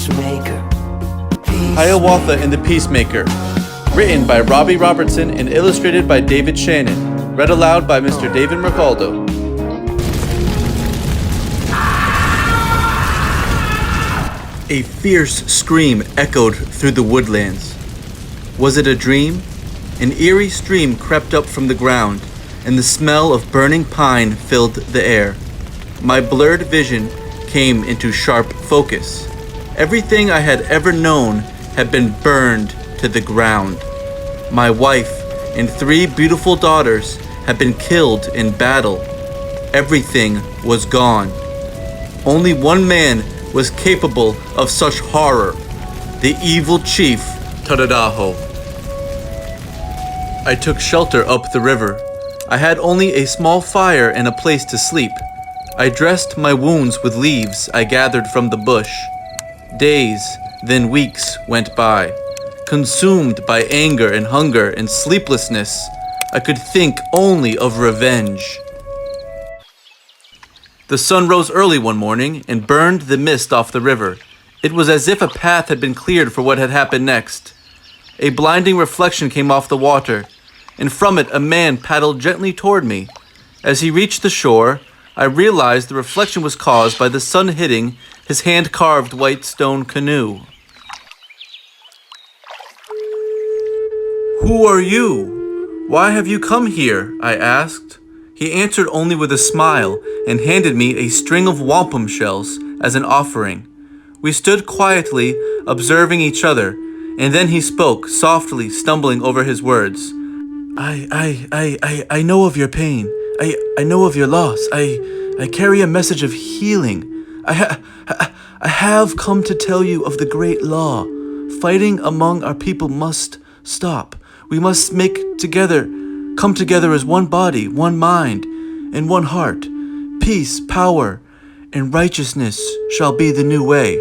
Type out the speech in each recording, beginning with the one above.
PeaceMaker. Hiawatha and the Peacemaker. Written by Robbie Robertson and illustrated by David Shannon. Read aloud by Mr. David Mercaldo. A fierce scream echoed through the woodlands. Was it a dream? An eerie stream crept up from the ground, and the smell of burning pine filled the air. My blurred vision came into sharp focus. Everything I had ever known had been burned to the ground. My wife and 3 beautiful daughters had been killed in battle. Everything was gone. Only one man was capable of such horror, the evil chief Tadodaho. I took shelter up the river. I had only a small fire and a place to sleep. I dressed my wounds with leaves I gathered from the bush. Days, then weeks went by. Consumed by anger and hunger and sleeplessness, I could think only of revenge. The sun rose early one morning and burned the mist off the river. It was as if a path had been cleared for what had happened next. A blinding reflection came off the water, and from it a man paddled gently toward me. As he reached the shore, I realized the reflection was caused by the sun hitting his hand-carved white stone canoe. "Who are you? Why have you come here?" I asked. He answered only with a smile and handed me a string of wampum shells as an offering. We stood quietly, observing each other, and then he spoke, softly stumbling over his words. I know of your pain. I know of your loss. I carry a message of healing. I have come to tell you of the great law. Fighting among our people must stop. We must come together as one body, one mind, and one heart. Peace, power, and righteousness shall be the new way.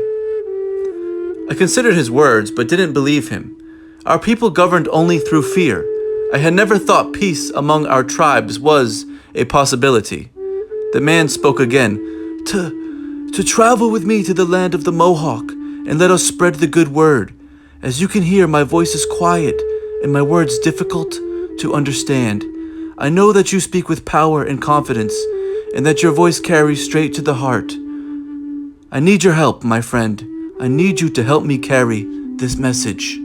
I considered his words, but didn't believe him. Our people governed only through fear. I had never thought peace among our tribes was a possibility. The man spoke again. To travel with me to the land of the Mohawk, and let us spread the good word. As you can hear, my voice is quiet, and my words difficult to understand. I know that you speak with power and confidence, and that your voice carries straight to the heart. I need your help, my friend. I need you to help me carry this message.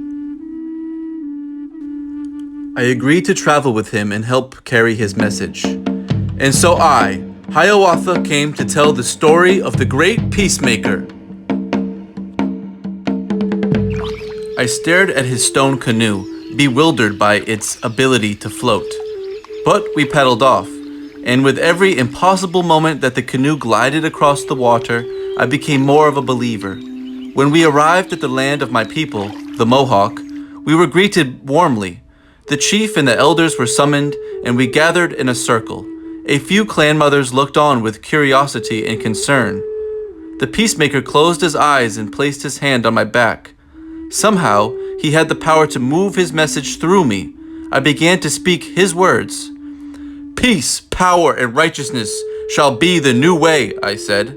I agreed to travel with him and help carry his message. And so I, Hiawatha, came to tell the story of the great Peacemaker. I stared at his stone canoe, bewildered by its ability to float. But we paddled off, and with every impossible moment that the canoe glided across the water, I became more of a believer. When we arrived at the land of my people, the Mohawk, we were greeted warmly. The chief and the elders were summoned, and we gathered in a circle. A few clan mothers looked on with curiosity and concern. The Peacemaker closed his eyes and placed his hand on my back. Somehow, he had the power to move his message through me. I began to speak his words. "Peace, power, and righteousness shall be the new way," I said.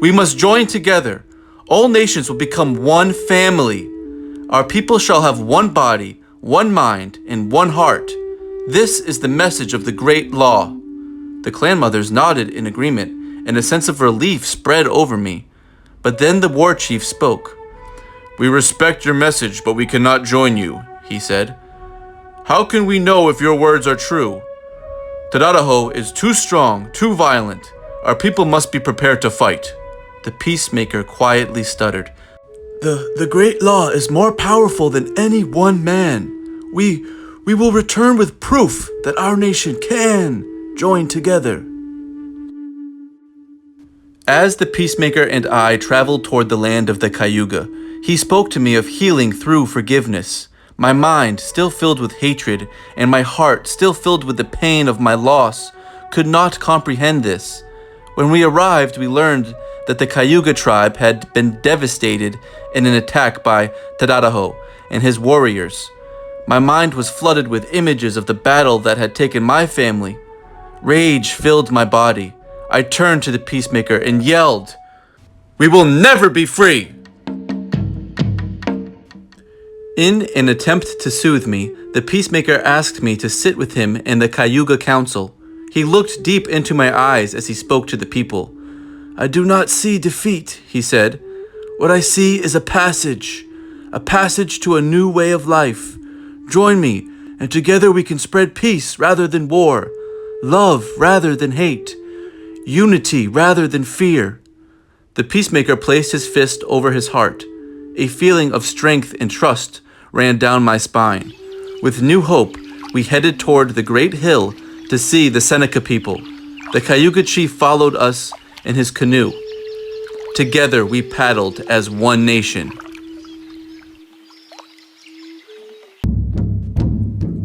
"We must join together. All nations will become one family. Our people shall have one body, one mind, and one heart. This is the message of the great law." The clan mothers nodded in agreement, and a sense of relief spread over me. But then the war chief spoke. "We respect your message, but we cannot join you," he said. "How can we know if your words are true? Tadodaho is too strong, too violent. Our people must be prepared to fight." The Peacemaker quietly stuttered. The great law is more powerful than any one man. We will return with proof that our nation can join together. As the Peacemaker and I traveled toward the land of the Cayuga, he spoke to me of healing through forgiveness. My mind, still filled with hatred, and my heart, still filled with the pain of my loss, could not comprehend this. When we arrived, we learned that the Cayuga tribe had been devastated in an attack by Tadodaho and his warriors. My mind was flooded with images of the battle that had taken my family. Rage filled my body. I turned to the Peacemaker and yelled, "We will never be free!" In an attempt to soothe me, the peacemaker asked me to sit with him in the Cayuga Council. He looked deep into my eyes as he spoke to the people. "I do not see defeat," he said. "What I see is a passage to a new way of life. Join me, and together we can spread peace rather than war, love rather than hate, unity rather than fear." The peacemaker placed his fist over his heart. A feeling of strength and trust ran down my spine. With new hope, we headed toward the great hill to see the Seneca people. The Cayuga chief followed us in his canoe. Together we paddled as one nation.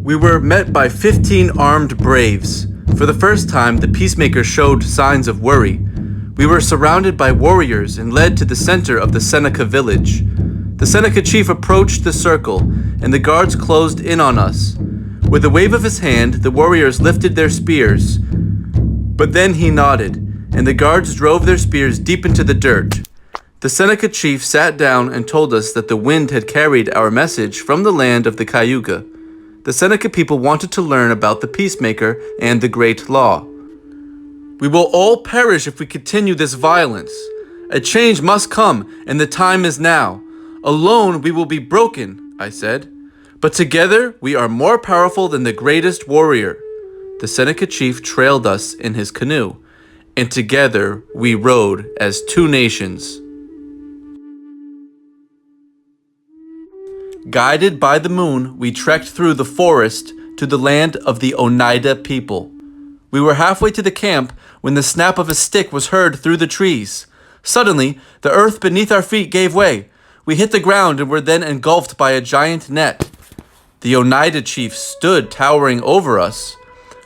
We were met by 15 armed braves. For the first time, the peacemaker showed signs of worry. We were surrounded by warriors and led to the center of the Seneca village. The Seneca chief approached the circle, and the guards closed in on us. With a wave of his hand, the warriors lifted their spears. But then he nodded, and the guards drove their spears deep into the dirt. The Seneca chief sat down and told us that the wind had carried our message from the land of the Cayuga. The Seneca people wanted to learn about the peacemaker and the great law. "We will all perish if we continue this violence. A change must come, and the time is now. Alone we will be broken," I said. "But together we are more powerful than the greatest warrior." The Seneca chief trailed us in his canoe, and together we rode as two nations. Guided by the moon, we trekked through the forest to the land of the Oneida people. We were halfway to the camp when the snap of a stick was heard through the trees. Suddenly, the earth beneath our feet gave way. We hit the ground and were then engulfed by a giant net. The Oneida chief stood towering over us.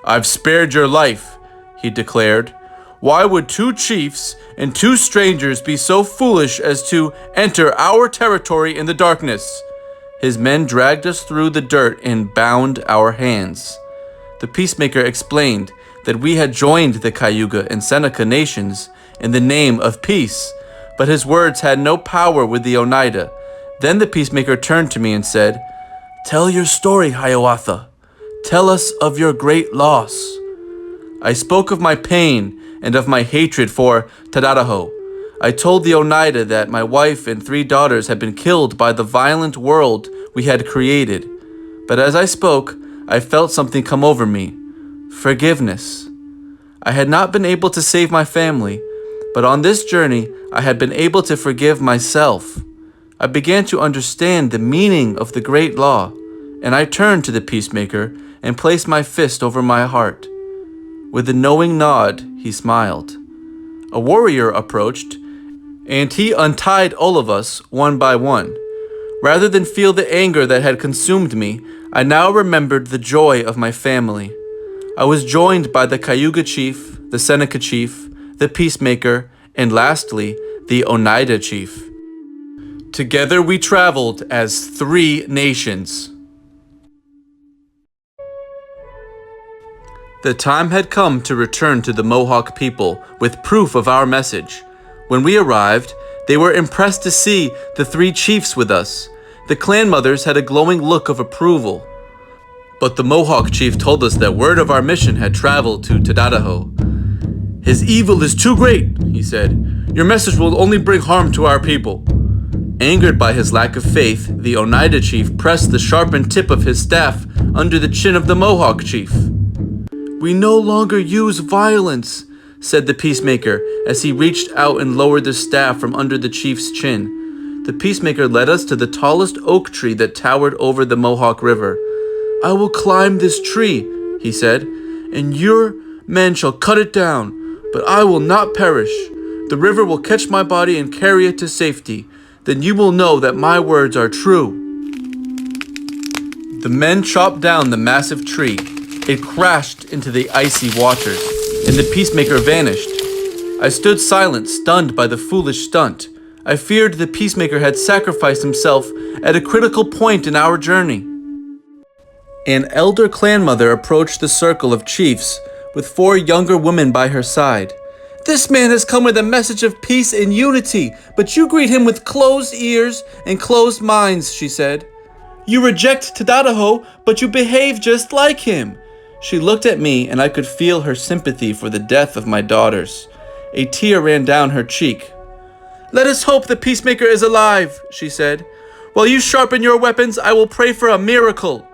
"I've spared your life," he declared. "Why would two chiefs and two strangers be so foolish as to enter our territory in the darkness?" His men dragged us through the dirt and bound our hands. The peacemaker explained that we had joined the Cayuga and Seneca nations in the name of peace, but his words had no power with the Oneida. Then the peacemaker turned to me and said, "Tell your story, Hiawatha. Tell us of your great loss." I spoke of my pain and of my hatred for Tadodaho. I told the Oneida that my wife and 3 daughters had been killed by the violent world we had created. But as I spoke, I felt something come over me. Forgiveness. I had not been able to save my family, but on this journey, I had been able to forgive myself. I began to understand the meaning of the great law, and I turned to the peacemaker and placed my fist over my heart. With a knowing nod, he smiled. A warrior approached, and he untied all of us one by one. Rather than feel the anger that had consumed me, I now remembered the joy of my family. I was joined by the Cayuga chief, the Seneca chief, the peacemaker, and lastly, the Oneida chief. Together we traveled as 3 nations. The time had come to return to the Mohawk people with proof of our message. When we arrived, they were impressed to see the 3 chiefs with us. The clan mothers had a glowing look of approval. But the Mohawk chief told us that word of our mission had traveled to Tadodaho. "His evil is too great," he said. "Your message will only bring harm to our people." Angered by his lack of faith, the Oneida chief pressed the sharpened tip of his staff under the chin of the Mohawk chief. "We no longer use violence," said the peacemaker as he reached out and lowered the staff from under the chief's chin. The peacemaker led us to the tallest oak tree that towered over the Mohawk River. "I will climb this tree," he said, "and your men shall cut it down, but I will not perish. The river will catch my body and carry it to safety. Then you will know that my words are true." The men chopped down the massive tree. It crashed into the icy waters, and the peacemaker vanished. I stood silent, stunned by the foolish stunt. I feared the peacemaker had sacrificed himself at a critical point in our journey. An elder clan mother approached the circle of chiefs with 4 younger women by her side. "This man has come with a message of peace and unity, but you greet him with closed ears and closed minds," she said. You reject Tadodaho, but you behave just like him. She looked at me, and I could feel her sympathy for the death of my daughters. A tear ran down her cheek. Let us hope the PeaceMaker is alive, she said. While you sharpen your weapons, I will pray for a miracle.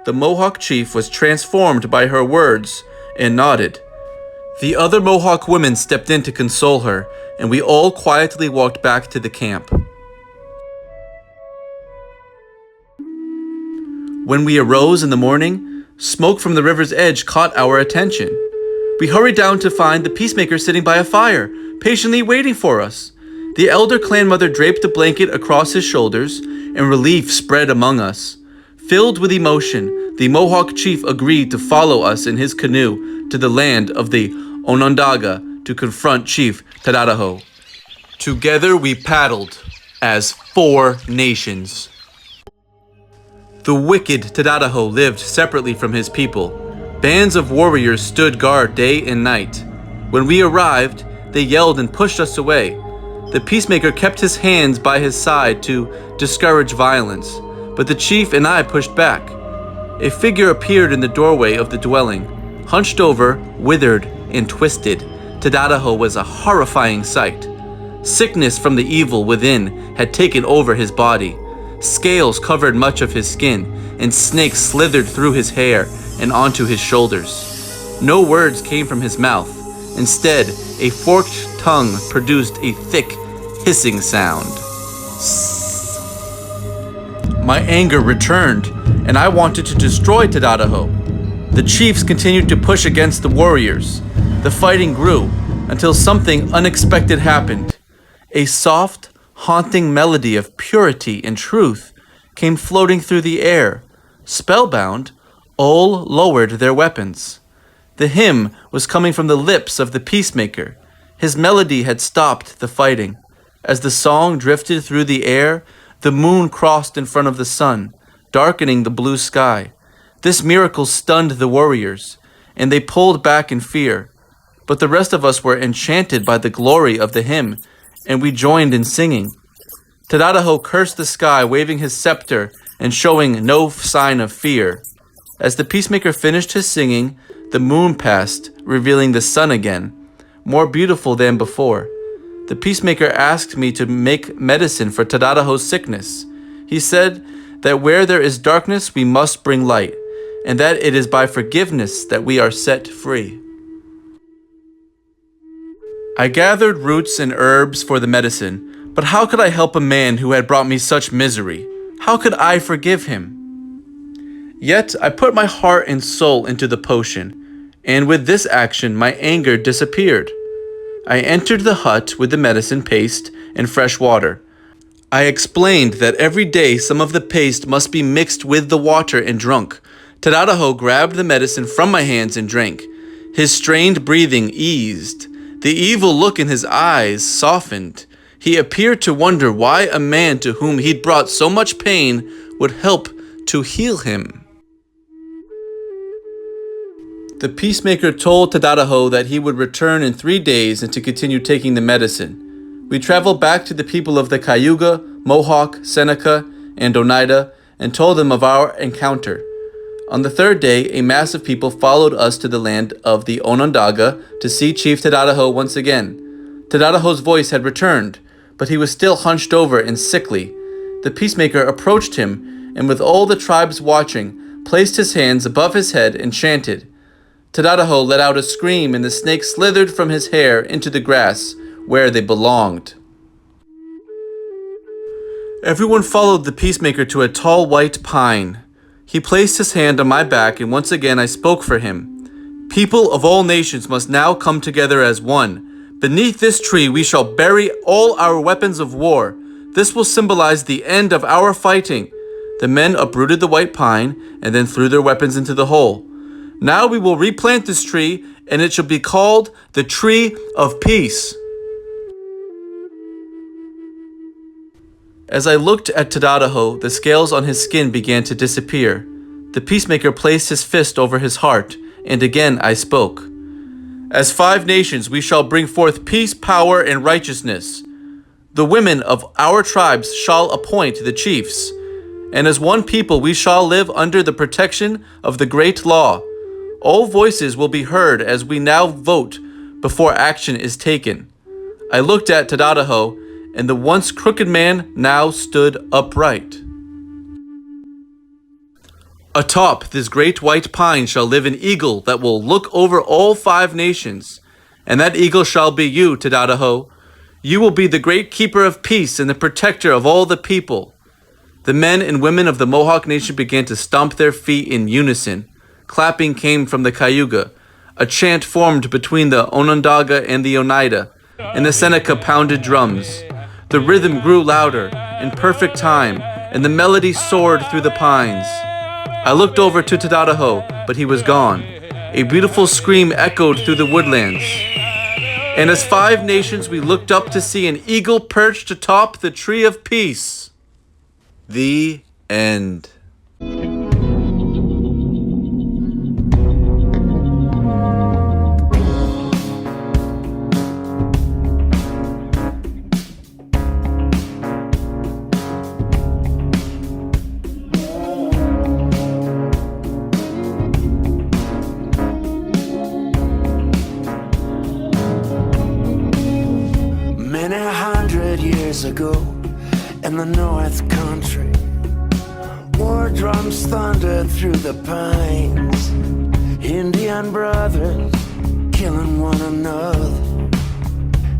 The Mohawk chief was transformed by her words and nodded. The other Mohawk women stepped in to console her, and we all quietly walked back to the camp. When we arose in the morning, smoke from the river's edge caught our attention. We hurried down to find the PeaceMaker sitting by a fire, patiently waiting for us. The elder clan mother draped a blanket across his shoulders, and relief spread among us. Filled with emotion, the Mohawk chief agreed to follow us in his canoe to the land of the Onondaga to confront Chief Tadodaho. Together we paddled as 4 nations. The wicked Tadodaho lived separately from his people. Bands of warriors stood guard day and night. When we arrived, they yelled and pushed us away. The PeaceMaker kept his hands by his side to discourage violence, but the chief and I pushed back. A figure appeared in the doorway of the dwelling. Hunched over, withered, and twisted, Tadodaho was a horrifying sight. Sickness from the evil within had taken over his body. Scales covered much of his skin, and snakes slithered through his hair and onto his shoulders. No words came from his mouth. Instead, a forked tongue produced a thick, hissing sound. My anger returned, and I wanted to destroy Tadodaho. The chiefs continued to push against the warriors. The fighting grew until something unexpected happened. A soft, haunting melody of purity and truth came floating through the air. Spellbound, all lowered their weapons. The hymn was coming from the lips of the PeaceMaker. His melody had stopped the fighting. As the song drifted through the air, the moon crossed in front of the sun, darkening the blue sky. This miracle stunned the warriors, and they pulled back in fear. But the rest of us were enchanted by the glory of the hymn, and we joined in singing. Tadodaho cursed the sky, waving his scepter and showing no sign of fear. As the PeaceMaker finished his singing, the moon passed, revealing the sun again, more beautiful than before. The PeaceMaker asked me to make medicine for Tadodaho's sickness. He said that where there is darkness, we must bring light, and that it is by forgiveness that we are set free. I gathered roots and herbs for the medicine, but how could I help a man who had brought me such misery? How could I forgive him? Yet I put my heart and soul into the potion, and with this action my anger disappeared. I entered the hut with the medicine paste and fresh water. I explained that every day some of the paste must be mixed with the water and drunk. Tadodaho grabbed the medicine from my hands and drank. His strained breathing eased. The evil look in his eyes softened. He appeared to wonder why a man to whom he'd brought so much pain would help to heal him. The PeaceMaker told Tadodaho that he would return in 3 days and to continue taking the medicine. We traveled back to the people of the Cayuga, Mohawk, Seneca, and Oneida and told them of our encounter. On the 3rd day, a mass of people followed us to the land of the Onondaga to see Chief Tadodaho once again. Tadodaho's voice had returned, but he was still hunched over and sickly. The PeaceMaker approached him and with all the tribes watching, placed his hands above his head and chanted. Tadodaho let out a scream and the snakes slithered from his hair into the grass where they belonged. Everyone followed the PeaceMaker to a tall white pine. He placed his hand on my back and once again I spoke for him. People of all nations must now come together as one. Beneath this tree we shall bury all our weapons of war. This will symbolize the end of our fighting. The men uprooted the white pine and then threw their weapons into the hole. Now we will replant this tree, and it shall be called the Tree of Peace. As I looked at Tadodaho, the scales on his skin began to disappear. The PeaceMaker placed his fist over his heart, and again I spoke. As 5 nations we shall bring forth peace, power, and righteousness. The women of our tribes shall appoint the chiefs, and as one people we shall live under the protection of the great law. All voices will be heard as we now vote before action is taken. I looked at Tadodaho, and the once crooked man now stood upright. Atop this great white pine shall live an eagle that will look over all 5 nations, and that eagle shall be you, Tadodaho. You will be the great keeper of peace and the protector of all the people. The men and women of the Mohawk Nation began to stomp their feet in unison. Clapping came from the Cayuga. A chant formed between the Onondaga and the Oneida, and the Seneca pounded drums. The rhythm grew louder, in perfect time, and the melody soared through the pines. I looked over to Tadodaho, but he was gone. A beautiful scream echoed through the woodlands. And as 5 nations we looked up to see an eagle perched atop the tree of peace. The end. Many 100 years ago, in the North Country, war drums thundered through the pines. Indian brothers killing one another,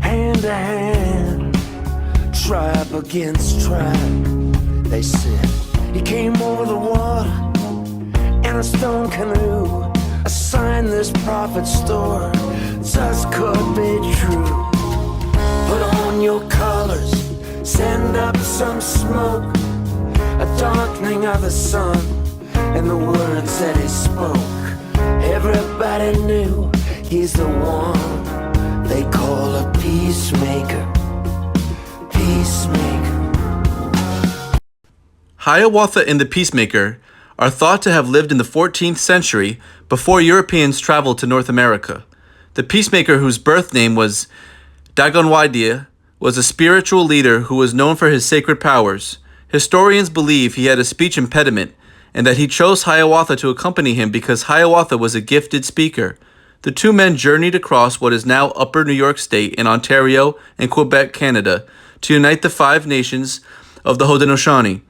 hand to hand, tribe against tribe. They said he came over the water in a stone canoe, a sign this prophet's story just could be true. Put on your colors, send up some smoke, a darkening of the sun, and the words that he spoke. Everybody knew he's the one they call a peacemaker. Peacemaker. Hiawatha and the PeaceMaker are thought to have lived in the 14th century before Europeans traveled to North America. The PeaceMaker, whose birth name was Dagonwadia, was a spiritual leader who was known for his sacred powers. Historians believe he had a speech impediment and that he chose Hiawatha to accompany him because Hiawatha was a gifted speaker. The 2 men journeyed across what is now Upper New York State in Ontario and Quebec, Canada, to unite the 5 nations of the Haudenosaunee,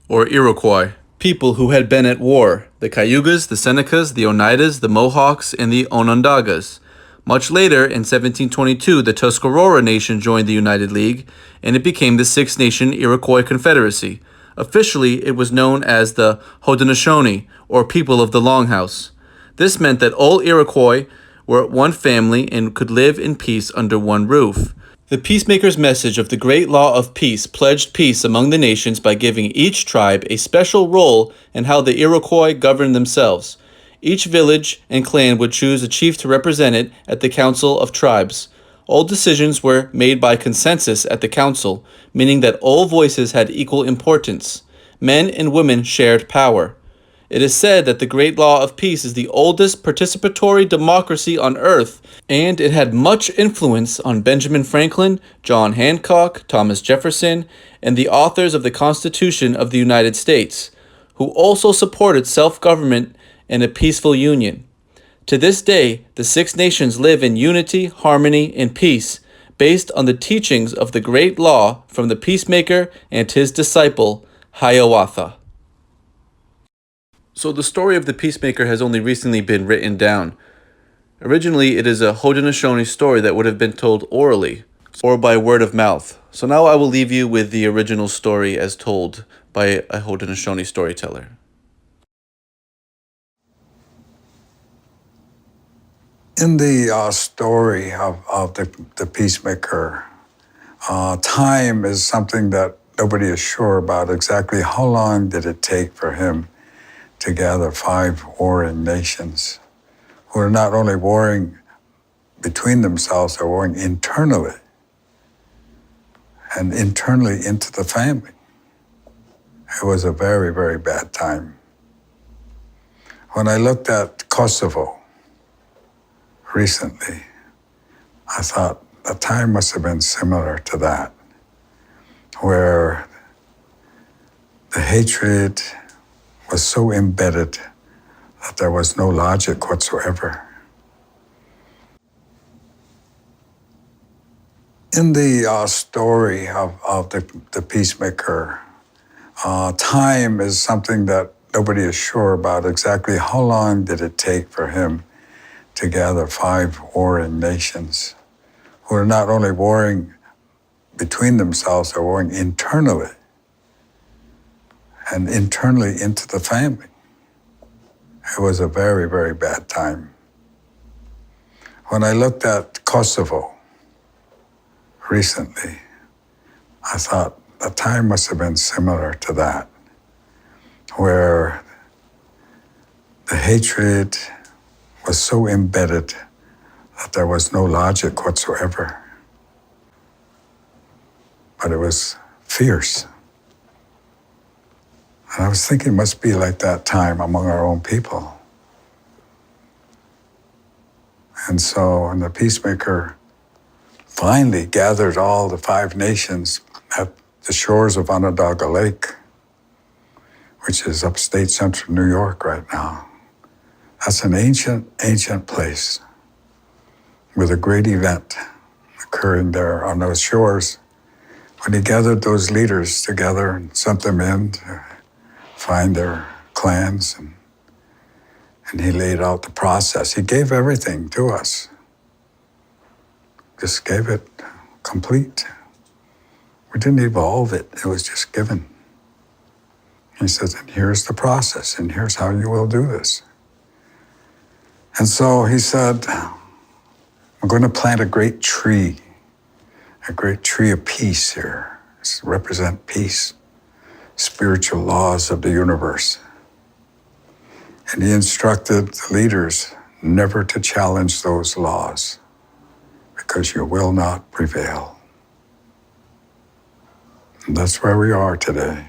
or Iroquois, people who had been at war: the Cayugas, the Senecas, the Oneidas, the Mohawks, and the Onondagas. Much later, in 1722, the Tuscarora Nation joined the United League, and it became the 6-nation Iroquois Confederacy. Officially, it was known as the Haudenosaunee, or People of the Longhouse. This meant that all Iroquois were one family and could live in peace under one roof. The PeaceMaker's message of the great law of peace pledged peace among the nations by giving each tribe a special role in how the Iroquois governed themselves. Each village and clan would choose a chief to represent it at the Council of Tribes. All decisions were made by consensus at the council, meaning that all voices had equal importance. Men and women shared power. It is said that the Great Law of Peace is the oldest participatory democracy on earth, and it had much influence on Benjamin Franklin, John Hancock, Thomas Jefferson, and the authors of the Constitution of the United States, who also supported self-government and a peaceful union. To this day, the 6 nations live in unity, harmony, and peace, based on the teachings of the great law from the PeaceMaker and his disciple, Hiawatha. So the story of the PeaceMaker has only recently been written down. Originally, it is a Haudenosaunee story that would have been told orally, or by word of mouth. So now I will leave you with the original story as told by a Haudenosaunee storyteller. In the story of the PeaceMaker, time is something that nobody is sure about. Exactly how long did it take for him to gather 5 warring nations who are not only warring between themselves, they're warring internally and internally into the family. It was a very, very bad time. When I looked at Kosovo recently, I thought the time must have been similar to that, where the hatred was so embedded that there was no logic whatsoever. In the story of the PeaceMaker, time is something that nobody is sure about exactly how long did it take for him to gather 5 warring nations who are not only warring between themselves, they're warring internally and internally into the family. It was a very, very bad time. When I looked at Kosovo recently, I thought the time must have been similar to that, where the hatred was so embedded that there was no logic whatsoever. But it was fierce. And I was thinking it must be like that time among our own people. And so when the PeaceMaker finally gathered all the 5 nations at the shores of Onondaga Lake, which is upstate central New York right now, that's an ancient, ancient place with a great event occurring there on those shores. When he gathered those leaders together and sent them in to find their clans, and he laid out the process. He gave everything to us. Just gave it complete. We didn't evolve it, it was just given. He says, and here's the process, and here's how you will do this. And so he said, we're going to plant a great tree of peace here. This represent peace, spiritual laws of the universe. And he instructed the leaders never to challenge those laws because you will not prevail. And that's where we are today.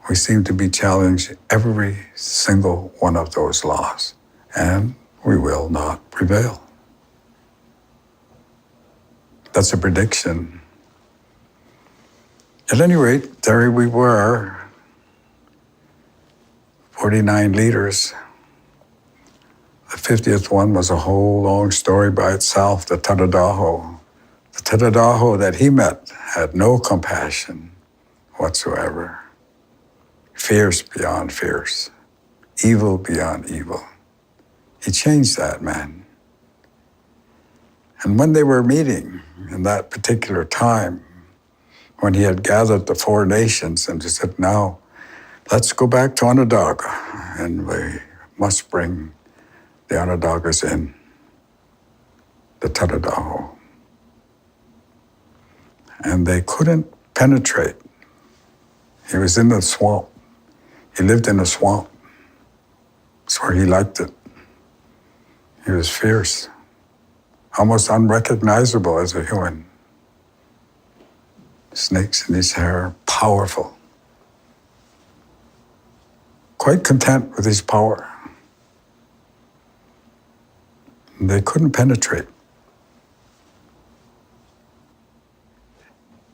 We seem to be challenged every single one of those laws, and we will not prevail. That's a prediction. At any rate, there we were, 49 leaders. The 50th one was a whole long story by itself, the Tadodaho. The Tadodaho that he met had no compassion whatsoever. Fierce beyond fierce, evil beyond evil. He changed that man. And when they were meeting in that particular time, when he had gathered the 4 nations and he said, now, let's go back to Onondaga, and we must bring the Onondagas in, the Tadodaho. And they couldn't penetrate. He was in the swamp. He lived in a swamp. That's where he liked it. He was fierce, almost unrecognizable as a human. Snakes in his hair, powerful. Quite content with his power. And they couldn't penetrate.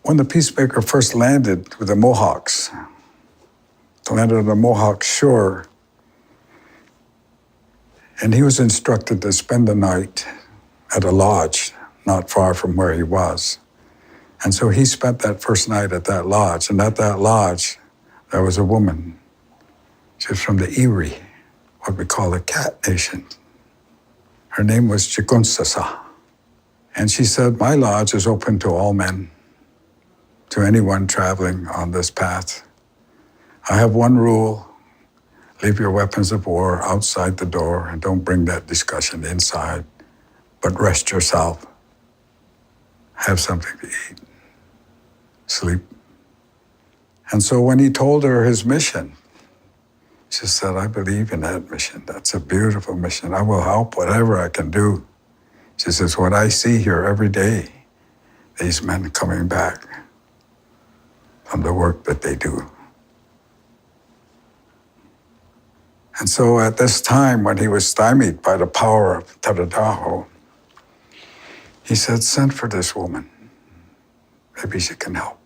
When the PeaceMaker first landed with the Mohawks, landed on the Mohawk shore, and he was instructed to spend the night at a lodge not far from where he was. And so he spent that first night at that lodge, and at that lodge, there was a woman. She was from the Erie, what we call the Cat Nation. Her name was Chikunsasa. And she said, my lodge is open to all men, to anyone traveling on this path. I have one rule: leave your weapons of war outside the door and don't bring that discussion inside, but rest yourself, have something to eat, sleep. And so when he told her his mission, she said, I believe in that mission. That's a beautiful mission. I will help whatever I can do. She says, what I see here every day, these men coming back from the work that they do. And so at this time, when he was stymied by the power of Tadodaho, he said, send for this woman. Maybe she can help.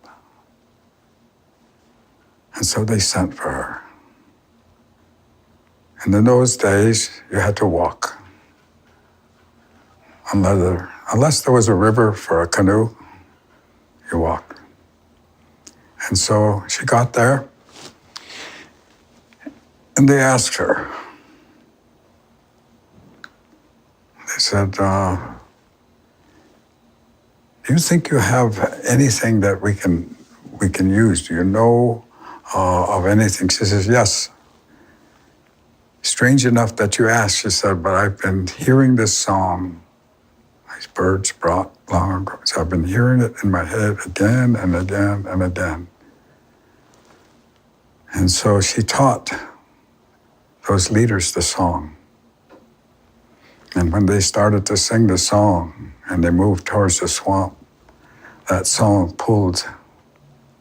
And so they sent for her. And in those days, you had to walk. Unless there was a river for a canoe, you walked. And so she got there, and they asked her. They said, do you think you have anything that we can use? Do you know of anything? She says, yes. Strange enough that you asked, she said, but I've been hearing this song these birds brought long ago. So I've been hearing it in my head again and again and again. And so she taught those leaders the song. And when they started to sing the song and they moved towards the swamp, that song pulled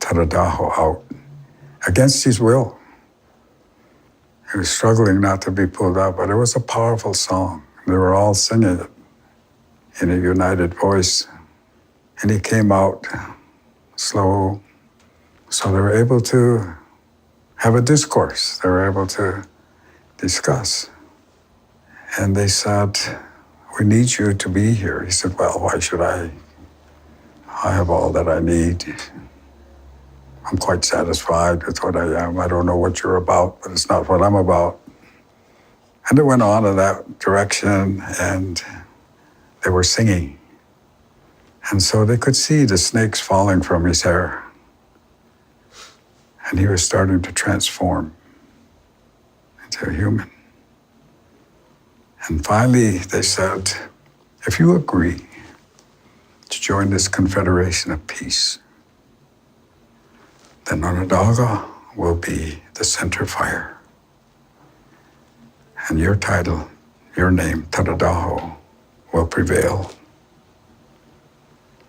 Tadodaho out against his will. He was struggling not to be pulled out, but it was a powerful song. They were all singing it in a united voice. And he came out slow, so they were able to have a discourse. They were able to discuss. And they said, we need you to be here. He said, well, why should I? I have all that I need. I'm quite satisfied with what I am. I don't know what you're about, but it's not what I'm about. And it went on in that direction, and they were singing. And so they could see the snakes falling from his hair. And he was starting to transform into a human. And finally, they said, if you agree to join this confederation of peace, then Onondaga will be the center fire. And your title, your name, Tadodaho, will prevail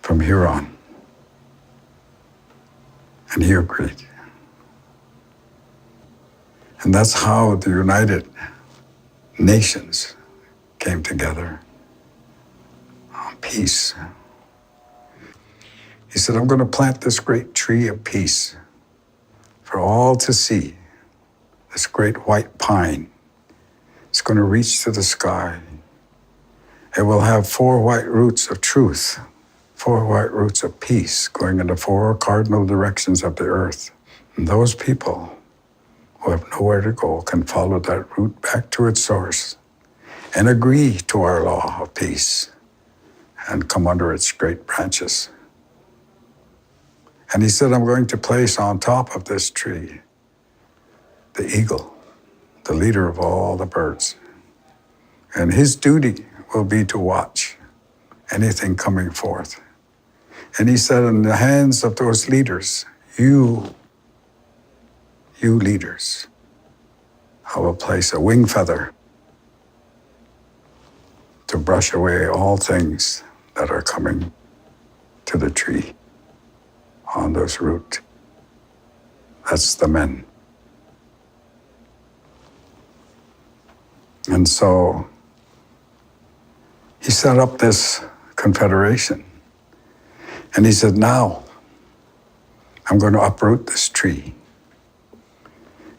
from here on. And he agreed. And that's how the United Nations came together on peace. He said, I'm going to plant this great tree of peace for all to see, this great white pine. It's going to reach to the sky. It will have 4 white roots of truth, 4 white roots of peace going in the 4 cardinal directions of the earth. And those people who have nowhere to go can follow that root back to its source and agree to our law of peace and come under its great branches. And he said, I'm going to place on top of this tree the eagle, the leader of all the birds. And his duty will be to watch anything coming forth. And he said, in the hands of those leaders, you leaders, I will place a wing feather to brush away all things that are coming to the tree on those roots. That's the men. And so he set up this confederation. And he said, now I'm going to uproot this tree.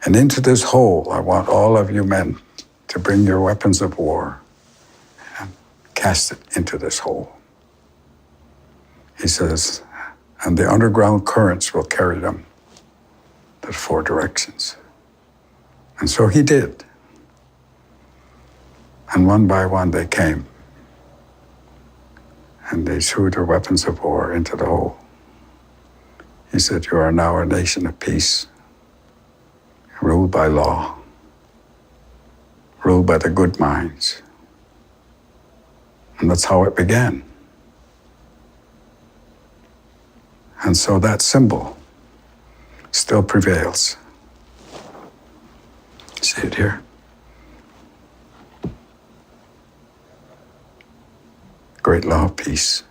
And into this hole, I want all of you men to bring your weapons of war and cast it into this hole. He says, and the underground currents will carry them the 4 directions. And so he did. And one by one they came. And they threw their weapons of war into the hole. He said, you are now a nation of peace, ruled by law, ruled by the good minds. And that's how it began. And so that symbol still prevails. See it here? Great law of peace.